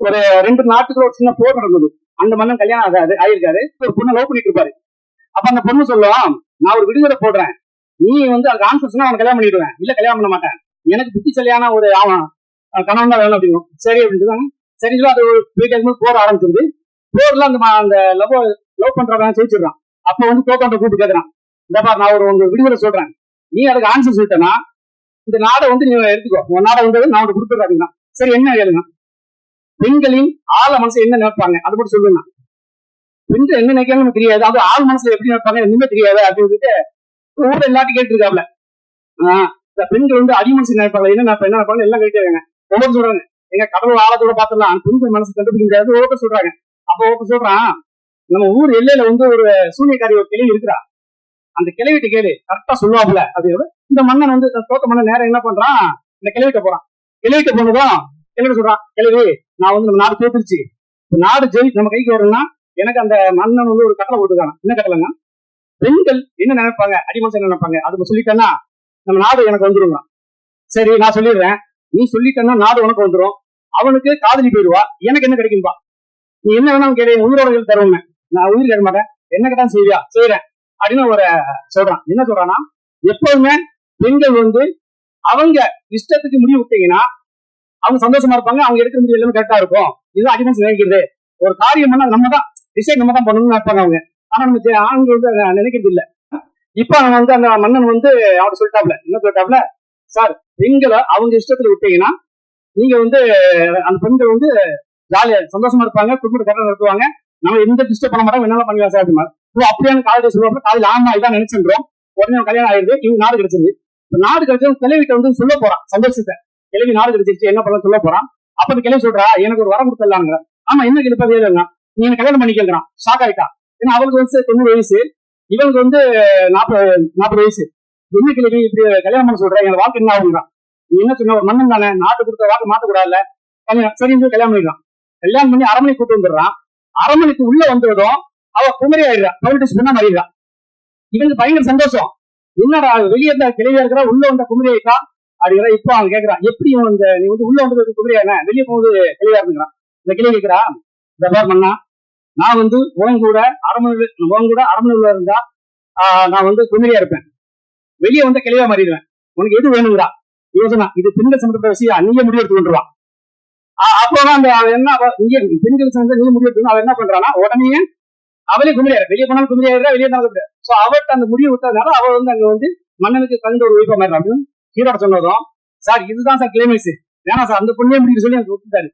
ஒரு 2 நாட்டுக்குள்ள ஒரு சின்ன போர் நடந்தது. அந்த மன்னன் கல்யாணம் ஆயிருக்காரு. ஒரு பொண்ணு லவ் பண்ணிட்டு இருப்பாரு. அப்ப அந்த பொண்ணு சொல்லுவான், நான் ஒரு விடுதலை போடுறேன், நீ வந்து அதுக்கு ஆன்சர் சொன்னா அவன் கல்யாணம் பண்ணிடுவேன், இல்ல கல்யாணம் பண்ண மாட்டேன், எனக்கு புத்திசாலியான ஒரு அவன் கணவன் தான் வேணும் அப்படின்னு. சரி அப்படின்னு சரி அது போயிட்டு இருக்கும்போது போர் ஆரம்பிச்சிருது. போர்ல அந்த லவ் பண்றவன் ஜெயிச்சிடறான். அப்ப வந்து தோத்தவன் கூப்பிட்டு கேட்கறான், இந்தப்பா நான் ஒரு விடுதலை சொல்றேன், நீ அதுக்கு ஆன்சர் சொல்லிட்டேன்னா இந்த நாடை வந்து நீ எடுத்துக்கோ, உன் நாடை வந்து நான் உனக்கு கொடுத்துறேன் அப்படின்னா. சரி என்ன கேளுங்க, பெண்களின் ஆழ மனசை என்ன நினைப்பாங்க அது மட்டும் சொல்லுங்க. பெண்கள் என்ன நினைக்கிறாங்க தெரியாது, அது ஆள் மனசுல எப்படி நினைப்பாங்க இன்னுமே தெரியாது அப்படின்னு ஊர்ல எல்லாத்தையும் கேட்டு இருக்காப்ல. பெண்கள் வந்து அடி மனசு நினைப்பாங்க, என்ன நினைப்பாங்க எல்லாம் கேட்கிறாங்க. ஒவ்வொரு சொல்றாங்க, எங்க கடவுள் ஆழத்தோட பாத்துடலாம், பெண்கள் மனசு கண்டுபிடிக்க முடியாது ஒவ்வொரு சொல்றாங்க. அப்போ ஒவ்வொரு சொல்றான், நம்ம ஊர் எல்லையில வந்து ஒரு சூனியக்காரி ஒரு கிளவி இருக்கிறா, அந்த கிளவிட்டு கேளு கரெக்டா சொல்லுவாப்புல அப்படின்னு. இந்த மன்னன் வந்து தோத்த மன்னன் நேரம் என்ன பண்றான், இந்த கிளவிட்ட போறான். கிளவிட்ட போனதும் கிளவி சொல்றான், கிளவி நான் வந்து நம்ம நாடு தோத்துருச்சு, நாடு ஜெயி நம்ம கைக்கு வரணும்னா எனக்கு அந்த மன்னன் வந்து ஒரு கட்டளை போட்டுருக்காங்க. என்ன கட்டளைங்க, பெண்கள் என்ன நினைப்பாங்க அடிமனசு என்ன நினைப்பாங்க அது சொல்லிட்டேன்னா நம்ம நாடு எனக்கு வந்துருங்க. சரி நான் சொல்லிடுறேன், நீ சொல்லிட்டேன்னா நாடு உனக்கு வந்துடும், அவனுக்கு காதலி போயிடுவா, எனக்கு என்ன கிடைக்கும்பா, நீ என்ன வேணாலும் கேட்க உயிரோட தருவேன், நான் உயிர் கேட்க மாட்டேன், என்ன கேட்டாலும் செய்வியா செய்யறேன் அப்படின்னு ஒரு சொல்றான். என்ன சொல்றான்னா, எப்போதுமே பெண்கள் வந்து அவங்க இஷ்டத்துக்கு முடிவு விட்டீங்கன்னா அவங்க சந்தோஷமா இருப்பாங்க, அவங்க எடுக்கிற முடிவு எல்லாமே கரெக்டா இருக்கும். இதுதான் அடிமனசு நினைக்கிறது. ஒரு காரியம் பண்ணா நம்ம தான் டிசைட் நம்ம தான் பண்ணணும்னு நினைப்பாங்க அவங்க. ஆனா நம்ம ஆண்கள் வந்து நினைக்கிறது இல்லை. இப்ப அவன் வந்து அந்த மன்னன் வந்து அவன் சொல்லிட்டாப்ல, என்ன சொல்லிட்டாப்ல, சார் பெண்களை அவங்க இஷ்டத்துல விட்டீங்கன்னா நீங்க வந்து அந்த பெண்கள் வந்து ஜாலியா சந்தோஷமா இருப்பாங்க, குடும்பத்தை கரெக்டா நடத்துவாங்க, நம்ம எந்த டிஸ்டர்ப் பண்ண மாட்டோம், என்ன பண்ணலாம் சார் அப்படின்னா. அப்படியே காலேஜ் சொல்லுவாங்க, காலையில் ஆமா இதான் நினைச்சிருந்தோம். உடனே கல்யாணம் ஆயிடுது, இவங்க நாடு கிடைச்சிருது. நாடு கிடைச்சது கிளவிட்ட வந்து சொல்ல போறான் சந்தோஷத்தை, கிளவி நாடு கிடைச்சிருச்சு என்ன பண்ணலாம் சொல்ல போறான். அப்ப அந்த கிளவி சொல்றா, எனக்கு ஒரு வரம் கொடுத்துடலாங்க. ஆமா என்ன கிளப்பா வேலைங்க, நீ என்ன கல்யாணம் பண்ணிக்கிறான். ஷாக் ஆயிட்டா, ஏன்னா அவளுக்கு வந்து 90 வயசு, இவனுக்கு வந்து 40 வயசு. என்ன கிளவி இப்படி கல்யாணம் பண்ண சொல்ற, என் வாழ்க்கை என்ன ஆகுங்கிறான். நீ என்ன சொன்ன, ஒரு மன்னன் தானே, நாட்டு கொடுத்த வாக்கு மாத்தக்கூடாதுல்ல, சரி கல்யாணம் பண்ணிடுறான். கல்யாணம் பண்ணி அரண்மனை கூட்டு வந்துடுறான். அரண்மனைக்கு உள்ள வந்ததும் அவ குமரி ஆயிடுறா, பவுண்டேஷன் பண்ணா மாறிடுறா. இவனுக்கு பயங்கர சந்தோஷம், என்னடா வெளியே இருந்த கிளவியா இருக்கிறா, உள்ள வந்த குமரி ஆயிட்டா அப்படிங்கிற. இப்ப அவன் கேட்கறான், எப்படி நீ வந்து உள்ள வந்தது குமரியா, வெளியே போகுது கிளவியா இருக்குறான். இந்த கிளவி கேட்கிறா, இந்த பார் மன்னா, நான் வந்து உன் கூட அரண்மனையில இருந்தா நான் வந்து குமரியா இருப்பேன், வெளியே வந்து கிளவியா மாறிடுவேன், உனக்கு எது வேணுங்கிறா. யோசனா இது பெண்கள் சம்பந்தப்பட்ட விஷயம், நீங்க முடிவு எடுத்து கொண்டுருவான். அப்பதான் அந்த என்ன இங்க பெண்கள் சம்பந்த நீ முடிவு எடுத்து அவன் என்ன பண்றான்னா, உடனே அவளே குமரியாரு, வெளியே போனாலும் குமரியாயிரா, வெளியே இருந்தாலும். சோ அவர்கிட்ட அந்த முடிவு விட்டதுனால அவள் வந்து அங்க வந்து மன்னனுக்கு கலந்து ஒரு ஒய்ஃபா மாறிடும். ஹீரோட சொன்னதும், சார் இதுதான் சார் கிளைமேக்ஸ், வேணாம் சார் அந்த பொண்ணே முடிவு சொல்லி எனக்கு விட்டுட்டாரு.